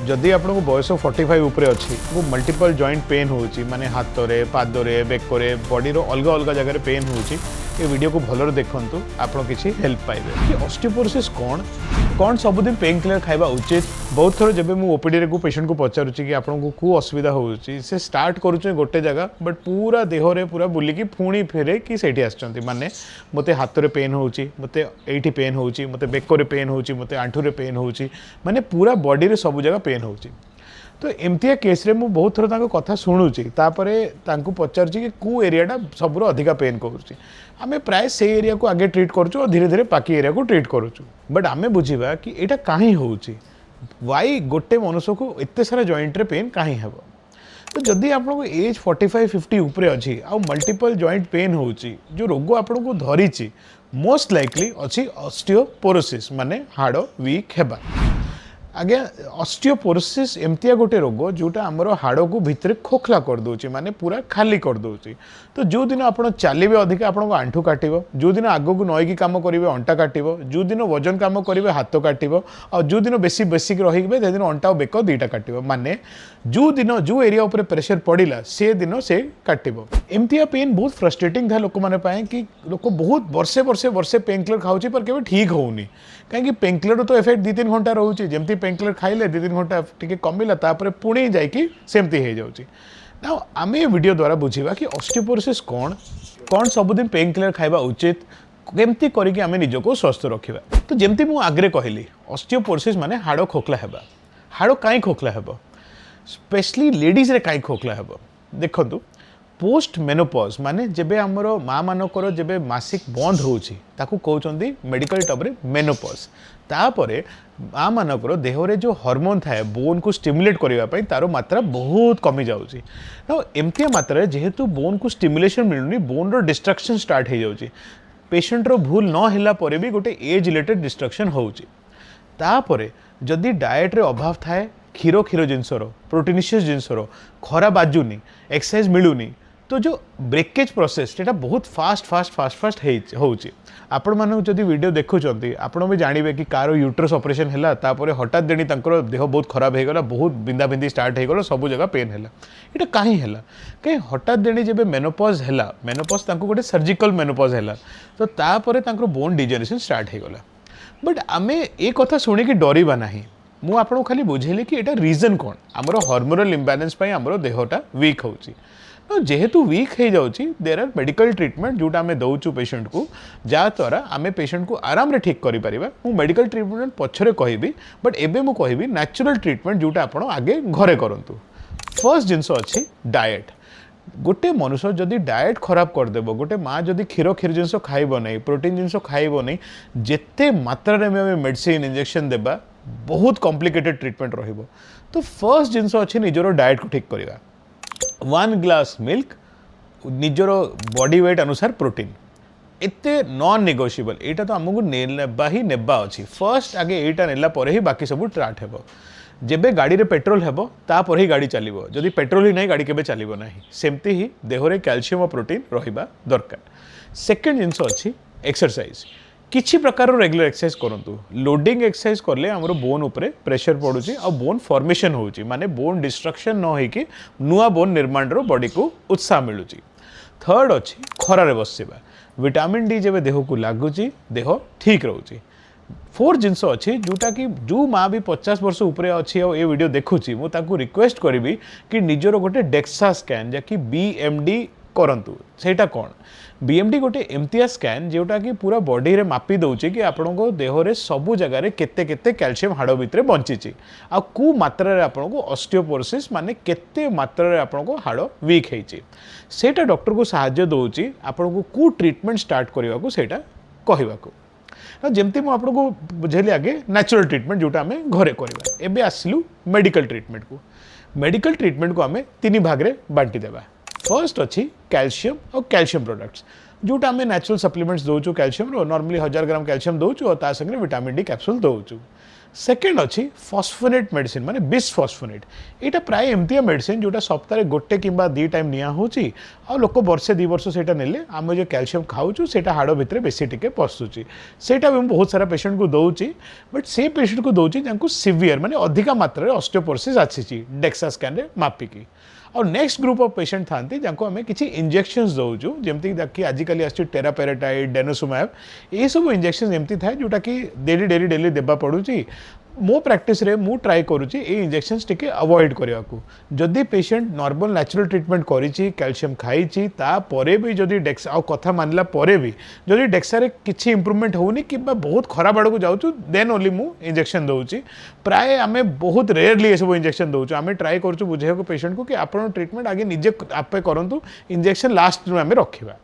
जदि आपको बयस 45 उपरे अच्छी वो मल्टीपल जॉइंट पेन होची माने हाथ रे पाद रे बेक रे बॉडी रो अलग अलग जगह पेन होची ये वीडियो को भलर देखंतु आपण किसी हेल्प पाइबे कि ऑस्टियोपोरोसिस कौन सबुदिन पेन किलर खाइबा उचित। बहुत थर जब मुझे ओपीडी रे को पेशेंट को पचारुची कि आपको को असुविधा होची से स्टार्ट करूचे गोटे जगह बट पूरा देह रे पूरा बुलिकी पुणी फेरे कि सेठी आछंती माने मते हाथ रे पेन होची मते एठी पेन होची मते बेक रे पेन होची मते आंठू रे पेन होची माने पूरा बॉडी रे सब जगह पेन होची। तो एमतिया केस रे मु बहुत थर ताको कथा सुनुची तापरे तांको पचारुची कि को एरियाटा सबरो अधिका पेन करूची आमे प्राय से एरिया को आगे ट्रीट करूछु और धीरे धीरे बाकी एरिया को ट्रीट करूछु बट आमे बुझीबा कि एटा काहे होउची वाई गोटे मनुष्य को एते सारा जॉइंट रे पेन काहे हेबो। तो जदि आपको एज 45-50 उपरे अच्छी आ मल्टीपल जॉइंट पेन होची जो रोग आपको धरीची मोस्ट लाइकली अच्छी ऑस्टियोपोरोसिस माने हाड़ वीक हेबा। आज्ञा ऑस्टियोपोरोसिस एमतिया गोटे रोग जोटा आमर हाड़ को भितर खोखला कर दूची माने पूरा खाली कर दूची। तो जो दिन आप चलिए अधिक आपको आंठू काटिबो जो दिन आग को नईकी कम करेंगे अंटा काटिबो जो दिन वजन कम करेंगे हाथ काटिबो और जो दिन बेसी बेसिक रहिबे से दिन अंटा और बेक दुईटा काटिबो माने जो दिन जो एरिया उपर प्रेशर पड़िला से दिन से काटिबो। एमतिया पेन बहुत फ्रस्ट्रेटिंग था लोक माने पाए कि लोक बहुत वर्षे वर्षे वर्षे पेन किलर खाऊची पर केबे ठीक होउनी कहीं पेन किलर तो इफेक्ट 2-3 घंटा रोचे जमती पेन किलर खाइले 2-3 घंटा टिके कमिला तापर पुणी जाइकी सेमती हो जाउची। ना आम ये वीडियो द्वारा बुझीबा कि ऑस्टियोपोरोसिस कौन सबुदिन पेन किलर खाइबा उचित केमती करिकि आमे निजको स्वस्थ रखिबा। तो जेमती मु आगरे कहली ऑस्टियोपोरोसिस माने हाड़ खोखला हेबा। हाड़ काई खोखला हेबो स्पेशली लेडीज रे काई खोखला हेबो देखंतु पोस्ट मेनोपॉज माने जेबे हमर माँ मानकर जेबे मासिक बंद होउची ताकू कहउचंदी मेडिकल टर्म रे मेनोपॉज तापरे माँ मानकर देह रे जो हार्मोन थाए बोन को स्टिमुलेट करबा पई तारो मात्रा बहुत कमी जाउची। तो एमतिया मात्रा जेहेतु बोन को स्टिमुलेशन मिलुनी बोन रो डिस्ट्रक्शन स्टार्ट हो जाउची पेशेंट रो भूल न हिला परे भी गोटे एज रिलेटेड डिस्ट्रक्शन होउची। तापरे जदि डाइट रे अभाव थाए क्षीर जिनसर प्रोटीनिशियस जिनसर खरा बाजुनी एक्सरसाइज मिलूनी तो जो ब्रेकेज प्रोसेस सेटा बहुत फास्ट होउची। आपण माने जदि वीडियो देखुचंती आपण भी जानिबे कि कार यूट्रस ऑपरेशन हैला तापरे हठात देनी तांकर देह बहुत खराब हे गला बहुत बिंदा बिंदी स्टार्ट हे गला सब जगह पेन हैला एटा काहे हैला कहीं हठात देनी जेबे मेनोपॉज हैला मेनोपॉज तांको गोटे सर्जिकल मेनोपॉज हैला तो तापरे तांकर बोन डिजेनरेशन स्टार्ट हे गला बट आमे ए कथा सुनी कि डरिबा नाही मु आपको खाली बुझेली कि एटा रीजन कौन आमर हार्मोनल इम्बालेंस पई आमर देहटा वीक होउची। तो जेहेतु वीक हो जाउची देयर आर मेडिकल ट्रीटमेंट जोटा आमे दउचु पेशेंट को जा द्वारा आमे पेशेंट को आराम रे ठीक करि परिबा। मु मेडिकल ट्रीटमेंट पछरे कहिबी बट एबे मु कहिबी नेचुरल ट्रीटमेंट जोटा आपण आगे घरे करंतु। फर्स्ट जिंस अछि डाइट गोटे मनुष्य जदि डाइट खराब करदेव गोटे माँ जदि क्षीर जिनस खाइब नहीं प्रोटीन जिनस खाइब नहीं जेते मात्रा में मेडिसिन इंजेक्शन देबा बहुत कॉम्प्लिकेटेड ट्रीटमेंट रहिबो। तो फर्स्ट जिनस अच्छे निजर डाइट को ठीक करवा 1 ग्लास मिल्क निजर बॉडी वेट अनुसार प्रोटीन एते नॉन नेगोशिएबल एटा तो आमको नेबा ही नेबा अच्छी फर्स्ट आगे एटा नेला परे ही बाकी सब स्टार्ट हेबो। जेबे गाड़ी रे पेट्रोल हेबो तापर ही गाड़ी चलिबो जदि पेट्रोल ही नहीं गाड़ी केबे चलिबो नहीं सेमती ही देह रे कैल्शियम और प्रोटीन रहिबा दरकार। सेकंड जिंस अछि एक्सरसाइज किछि प्रकार रेगुलर एक्सरसाइज करंतु लोडिंग एक्सरसाइज करले हमरो बोन उपरे प्रेशर पडुची और बोन फॉर्मेशन होउची माने बोन डिस्ट्रक्शन न होई कि नुआ बोन निर्माण रो बॉडी को उत्साह मिलुची। थर्ड अछि खरा रे बसिबा विटामिन डी जेबे देह को लागुची देह ठीक रहउची। फोर्थ जिनस अच्छी जोटा कि जो माँ भी 50 वर्ष उपरे अच्छी और ये वीडियो देखुची मु ताकू रिक्वेस्ट करी कि निजर गोटे डेक्सा स्कैन जैकि बीएमडी करंतु सेटा कौन बीएमडी गोटे एमतिया स्कैन जोटा कि पूरा बॉडी रे मापी दउची कि आपनको देह रे सबु जगह रे केते केते कैल्शियम हाड़ भितरे बंचीची आ कु मात्रा रे आपनको ऑस्टियोपोरोसिस माने केते मात्रा रे आपनको हाड़ वीक हेची सेटा डॉक्टर को सहायता दउची आपनको कु ट्रीटमेंट स्टार्ट करबा को सेटा कहबा को जमती मुझे बुझेली आगे नेचुरल ट्रीटमेंट जोटा आम घरे करवा। एबे आसलु मेडिकल ट्रीटमेंट को मेडिकल ट्रीटमेंट को आम 3 भाग रे बांटी देबा। फर्स्ट अच्छी कैल्शियम और कैल्शियम प्रोडक्ट्स जोटा आम नेचुरल सप्लीमेंट्स दौचु कैल्शियम रो नॉर्मली 1000 ग्राम कैल्शियम दौचु और ता संगे विटामिन डी कैप्सूल दौचु। सेकेंड अच्छी फस्फोनेट मेडिसिन माने बिस्फस्फोनेट यहाँ प्राय एमती मेडिसिन जोटा सप्ताह गोटे कि दी टाइम निया होची आ लोक वर्षे 2 वर्ष से नेले आम जो कैल्शियम खाऊँ से हाड़ भितर बेसी टिके पशुची सेटा भी बहुत सारा पेशेंट को दौची बट से पेशेंट को दौची जहाँ सीवियर माने अधिका मात्रा ऑस्टियोपोरोसिस आसी डेक्सा स्कैन रे मापिकी और नेक्स्ट ग्रुप ऑफ पेशेंट था जहाँ आम किसी इंजेक्शंस दौचु जमीक आजिकल आस टेरापेराटाइड डेनोसुमैब ये सब इंजेक्शन एमती थाए जोटा कि डेली डेली देवा पड़ुची मो प्रैक्टिस रे मु ट्राई करुच्ची ये इंजेक्शंस टिके अवॉइड करने को जदि पेशेंट नॉर्मल नेचुरल ट्रीटमेंट करिछि कैल्शियम खाई तापरे भी जदि डेक्सा आ कथा मानला परे भी जदि डेक्सा रे किछि इंप्रूवमेंट होनी कि बहुत खराब आड़ को जाऊँ देन ओनली मु इंजेक्शन दौची प्राय आम बहुत रेयरली ये सब इंजेक्शन दौचु आम ट्राई करूँ बुझे पेशेंट को कि आप ट्रीटमेंट आगे निजे आपे करूँ इंजेक्शन लास्ट में आम रखा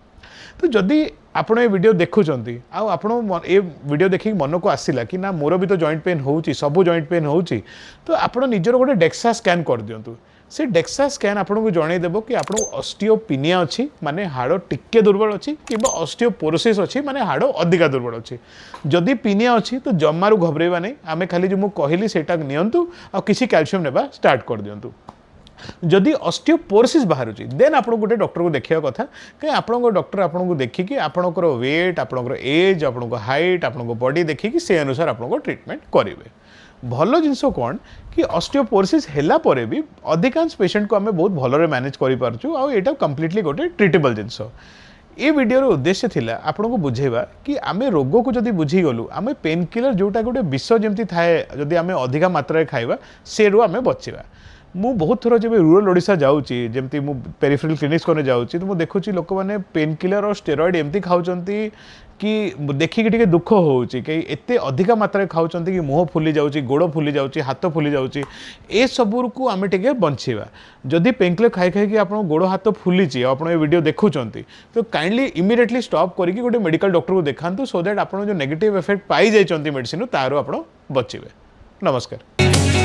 तो जदि आपण ये वीडियो देखुंट आपण ये वीडियो देखिक मन को आसला कि ना मोर भी तो जॉइंट पेन होची सबू जॉइंट पेन होची तो आपण निजर गोटे डेक्सा स्कैन कर दिंतु से डेक्सा स्कैन आपन को जनईदेव कि आपको ऑस्टियोपिनिया अच्छी माने हाड़ टिके दुर्बल अच्छी कि ऑस्टियोपोरोसिस अच्छी माने हाड़ अधिका दुर्बल अच्छी जदि पिनिया अच्छी तो जमारू घबरेबा नहीं आम खाली जो मुझे कहली सेटा नियंतु आ किसी कैल्शियम नेबा स्टार्ट कर दिंतु जदि ऑस्टियोपोरोसिस बाहर देन आप गोटे डॉक्टर को देखा कथा कहीं आपको डॉक्टर आपको देखिकी आपणकर वेट आपणकर एज आपको हाइट आपको बॉडी देखिकी से अनुसार आपको ट्रीटमेंट करेंगे भल जिनस कौन कि ऑस्टियोपोरोसिस हैला परे भी अधिकांश पेशेंट को आम बहुत भलरे मैनेज करूँ आईटा कम्प्लीटली गोटे ट्रिटेबल जिनस ये वीडियोर उद्देश्य थिला आपको बुझेबा कि आम रोग को जदि बुझीगलु आम पेन किलर जोटा गोटे विष जमी थाए जदि आम अधिका मात्रा खाइबा से रू आम बचिबा मु बहुत थर जब रूरल ओडिशा जाऊँगी जमती मु पेरिफेरल क्लिनिक्स को जाऊँगी तो मुझे देखुची लोक मैंने पेन किलर और स्टेरॉइड एमती खाऊंती कि देखिकी टिके दुख होउची कि एते अधिका मात्रा खाऊंती कि मुँह फुली जाऊँगी गोड़ फुली जाऊँगी हाथ फुली जाऊँगी ए सबू को आम टिके बंचेबा जदि पेन किलर खाई खाई आप गोड़ हाथ फुली आप वीडियो देखुंत तो काइंडली इमिडिएटली स्टॉप करके गोटे मेडिकल डॉक्टर को देखातु सो दैट आप जो नेगेटिव इफेक्ट पाई जाइए मेडिसिन तार आप बचिबे। नमस्कार।